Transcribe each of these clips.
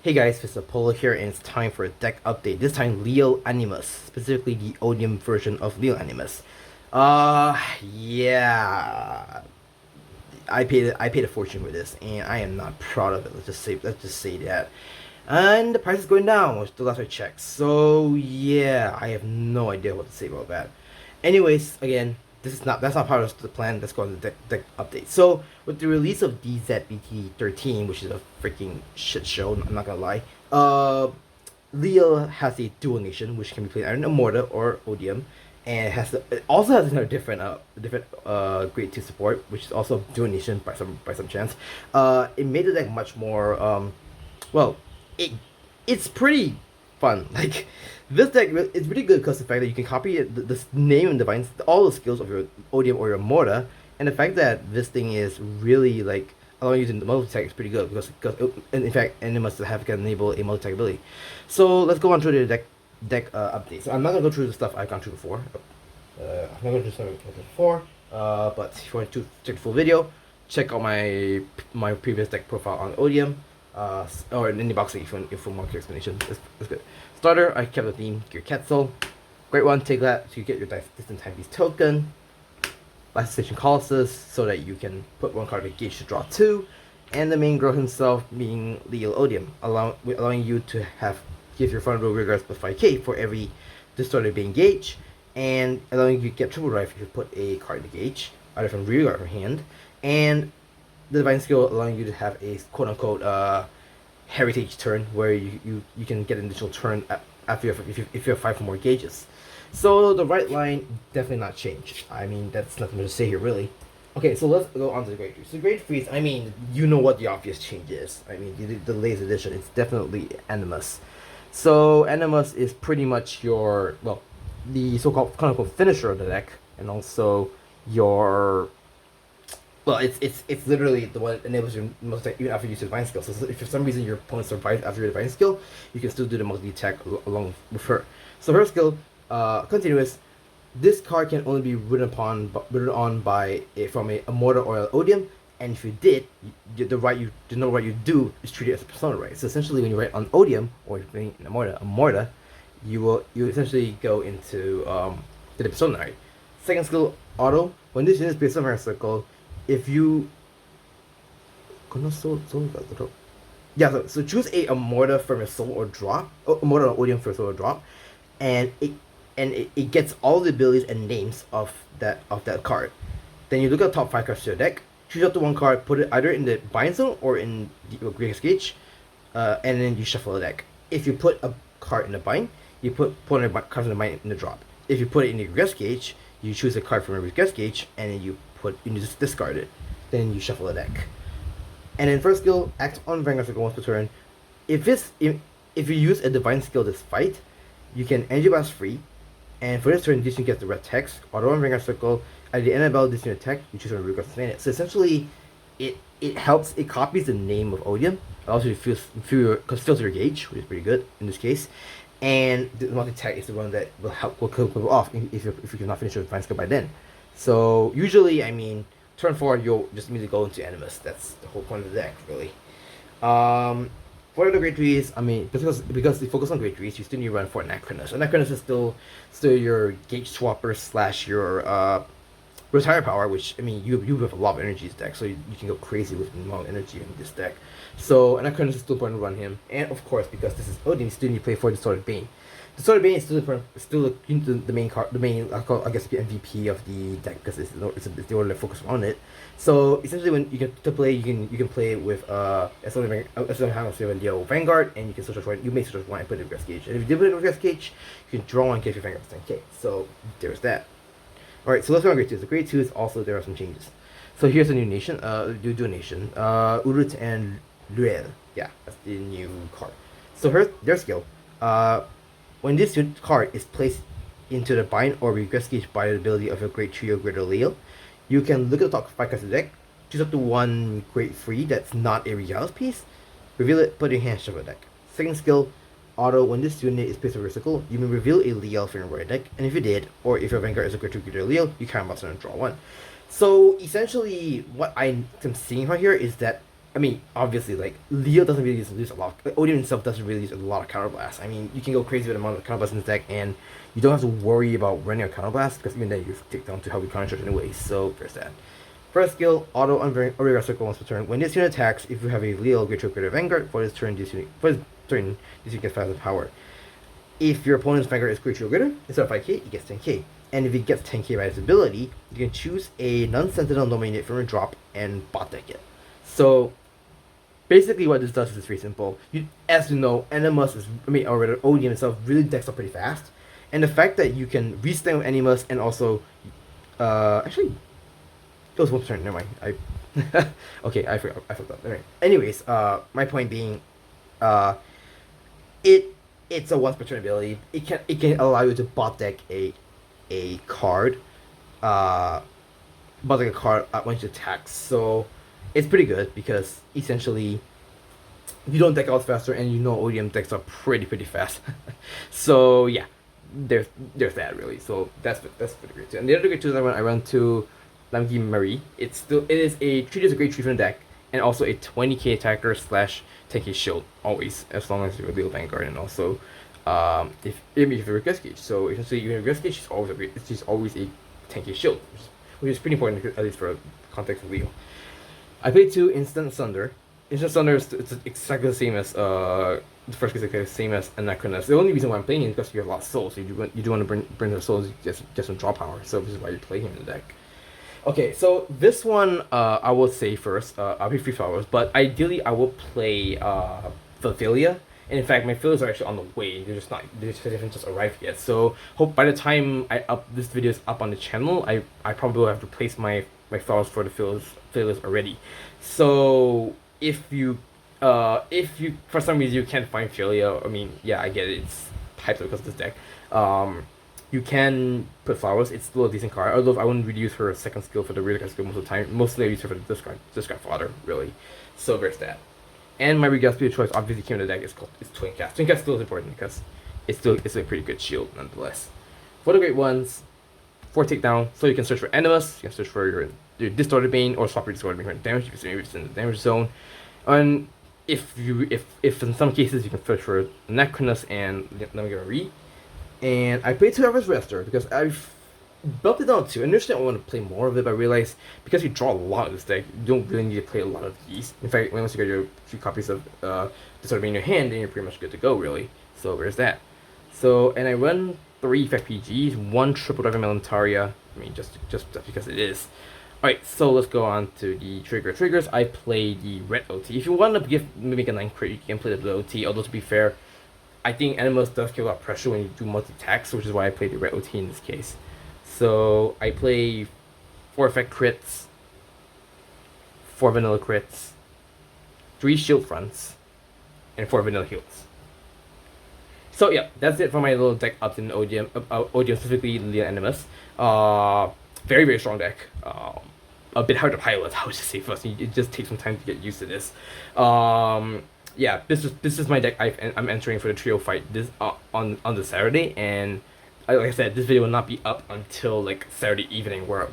Hey guys, it's Apollo here, and it's time for a deck update. This time, Liael Animus, specifically the Odium version of Liael Animus. Yeah, I paid a fortune for this, and I am not proud of it. Let's just say that. And the price is going down, which the last I checked. So yeah, I have no idea what to say about that. Anyways, again, that's not part of the plan. Let's go on the deck update. So with the release of DZBT 13, which is a freaking shit show, I'm not gonna lie. Liael has a dual nation, which can be played either in Immorta or Odium, and it also has another different grade 2 support, which is also dual nation by some chance. It made the deck much more well, it it's pretty fun. Like this deck, it's really good because the fact that you can copy the name and divine all the skills of your Odium or your Morta, and the fact that this thing is really like allowing you to multi-attack is pretty good because and in fact Animus can enable a multi-attack ability. So let's go on through the deck update. So I'm not gonna go through the stuff I've gone through before. I'm not gonna do stuff I've gone through before. But if you want to check the full video, check out my previous deck profile on Odium. Or in the box if you want more explanation. That's good. Starter, I kept the theme, Gear Quetzal. Great one, take that to get your distant time beast token. Last Station Colossus, so that you can put one card engage to draw two. And the main girl himself being Liael Odium, allowing you to give your front row regards plus 5k for every distorted being engage, and allowing you to get triple drive if you put a card engage, either from rear or from hand. And the divine skill allowing you to have a quote unquote heritage turn where you can get an additional turn after if you have 5 or more gauges. So the right line definitely not changed. I mean, that's nothing to say here really. Okay, so let's go on to the grade 3. So grade 3 is, I mean, you know what the obvious change is. I mean, the latest edition, it's definitely Animus. So Animus is pretty much your, well, the so-called quote unquote finisher of the deck, and also your, well, it's literally the one that enables your multi attack even after you use your divine skill. So if for some reason your opponent survives after your divine skill, you can still do the multi attack along with her. So her skill, continuous. This card can only be written on by from a Immorta or an Odium, and if you did, the right you do is treated as a persona right. So essentially, when you write on Odium or you're playing in Immorta, you essentially go into the persona right. Second skill, auto. When this unit is based on her circle, if you yeah, so choose a Immorta from your soul or drop, Immorta or Odium for soul or drop, and it gets all the abilities and names of that card. Then you look at the top 5 cards to your deck, choose out the one card, put it either in the bind zone or in the greatest gauge, and then you shuffle the deck. If you put a card in the bind, you put one of the cards in the bind in the drop. If you put it in the regress gauge, you choose a card from a regress gauge, and then you just discard it. Then you shuffle the deck. And then first skill, act on Vanguard circle once per turn. If you use a divine skill this fight, you can energy blast free, and for this turn, this unit gets the red text. Auto on Vanguard circle. At the end of battle, this unit attack, you choose a regress to sustain it. So essentially, it helps. It copies the name of Odium. It also fills your gauge, which is pretty good in this case. And the multi attack is the one that will kill people off if you cannot finish your divine skill by then. So usually, I mean, turn 4 you'll just immediately go into Animus. That's the whole point of the deck, really. For the grade 3s, I mean, because they focus on grade 3s, you still need to run for Anachronus. Anachronus is still your gauge swapper / your retire power, which, I mean, you have a lot of energy in this deck, so you can go crazy with the amount of energy in this deck. So Anachronus is still important to run him, and of course, because this is Odium, you still need to play for Distorted Bane. Distorted Bane is still the main card, I guess the MVP of the deck, because it's the order that focus on it. So essentially, when you get to play, you can play with Leo Vanguard, and you can switch one. You may switch one and put it in regress gauge. And if you did put it in regress gauge, you can draw one, get your Vanguard 10k. So there's that. Alright, so let's go on grade 2. The grade 2 is also, there are some changes. So here's a new nation, do a nation. Urut and Liael. Yeah, that's the new card. So their skill. When this card is placed into the bind or regress gauge by the ability of your grade 3 or greater Liael, you can look at the top 5 cards of the deck, choose up to one grade 3 that's not a Liael's piece, reveal it, put it in your hand, shuffle the deck. Second skill, auto. When this unit is placed over a circle, you may reveal a Liael from your right deck, and if you did, or if your Vanguard is a grade 2 greater Liael, you can bounce and draw one. So essentially, what I am seeing right here is that I mean, obviously, like, Liael doesn't really use a lot. Like, Odium itself doesn't really use a lot of counterblast. I mean, you can go crazy with the amount of counterblast in the deck, and you don't have to worry about running a counterblast, because even then you take down to how we counter anyway, so there's that. First skill, auto unvaried circle once per turn. When this unit attacks, if you have a Liael, Great Trick, or Vanguard, for this turn, this unit gets 5 power. If your opponent's Vanguard is Great or greater, instead of 5k, it gets 10k. And if it gets 10k by its ability, you can choose a non-sentinel dominate from a drop and bot deck it. So basically what this does is very simple. As you know, Animus or rather Odium itself really decks up pretty fast. And the fact that you can restand with Animus and also actually it was one turn, never mind. Okay, I forgot. Alright. Anyways, my point being it's a once per turn ability. It can allow you to bot deck a card. Bot deck a card once you attack. So it's pretty good because essentially you don't deck out faster, and you know Odium decks are pretty fast. So yeah, there's that really. So that's pretty great too. And the other great tools I run to Lamgi Marie. It is a treat as a great tree from the deck, and also a 20k attacker / 10k shield always, as long as you're a Liael Vanguard, and also if you're a Gauge. So essentially, you're a Gauge, she's always a 10k shield, which is pretty important, at least for context of Liael. I played 2 Instant Sunder. Instant Sunder is exactly the same as the first case, the same as Anachronus. The only reason why I'm playing it is because you have a lot of souls. So you do want to bring the souls, just some draw power. So this is why you play him in the deck. Okay, so this one I will say first. I'll be 3 flowers, but ideally I will play Philia. And in fact, my fillers are actually on the way. They haven't just arrived yet. So hope by the time this video is up on the channel, I probably will have replaced my flowers for the fillers already. So if you for some reason you can't find Philia, I mean, yeah, I get it. It's hyped because of this deck. You can put flowers. It's still a decent card. Although I wouldn't really use her second skill for the real skill most of the time. Mostly I use her for the discard fodder, really. So there's that. And my regal speed of choice obviously came in the deck. It's Twin Cast. Twin Cast still is important because it's a pretty good shield nonetheless. For the great ones, 4 takedown. So you can search for Animus. You can search for your Distorted Bane, or swap your Distorted Bane for damage if it's in the damage zone. And if in some cases you can search for Anachronus and Lamgi. And I played 2 Hours Rester because I've bumped it down to. Initially I want to play more of it, but I realized because you draw a lot of this deck, you don't really need to play a lot of these. In fact, once you get your few copies of Distorted Bane in your hand, then you're pretty much good to go, really. So there's that. So, and I run 3 FPGs, 1 triple drive Melantaria. I mean, just because it is. Alright, so let's go on to the triggers. I play the red OT. If you want to make a 9 crit, you can play the blue OT, although to be fair, I think Animus does give a lot of pressure when you do multi-attacks, which is why I play the red OT in this case. So I play 4 effect crits, 4 vanilla crits, 3 shield fronts, and 4 vanilla heals. So yeah, that's it for my little deck up in Odium, specifically Liael Animus. Very strong deck. A bit hard to pilot, I would just say first. It just takes some time to get used to this. Yeah, this is my deck I'm entering for the trio fight this on the Saturday, and like I said, this video will not be up until like Saturday evening, where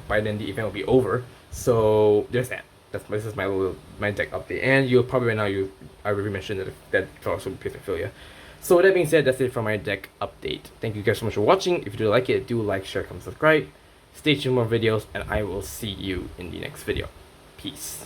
by then the event will be over. So there's that. This is my deck update, and you'll probably right now I already mentioned that also plays Philia. So with that being said, that's it for my deck update. Thank you guys so much for watching. If you do like it, do like, share, comment, subscribe. Stay tuned for more videos, and I will see you in the next video. Peace.